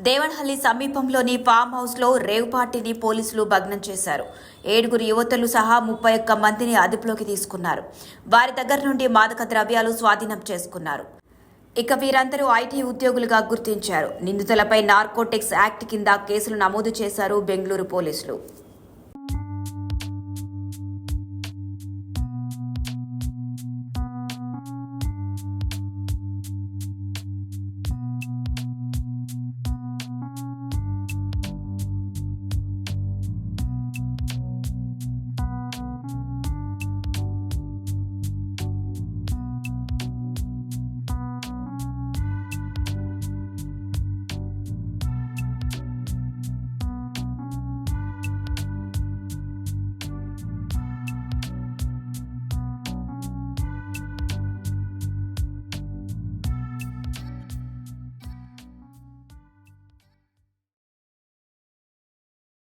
దేవనహల్లి సమీపంలోని ఫామ్ హౌస్లో రేవ్ పార్టీని పోలీసులు భగ్నం చేశారు. 7 యువతులు సహా 31 మందిని అదుపులోకి తీసుకున్నారు. వారి దగ్గర నుండి మాదక ద్రవ్యాలు స్వాధీనం చేసుకున్నారు. ఇక వీరందరూ ఐటీ ఉద్యోగులుగా గుర్తించారు. నిందితులపై నార్కోటిక్స్ యాక్ట్ కింద కేసులు నమోదు చేశారు బెంగళూరు పోలీసులు.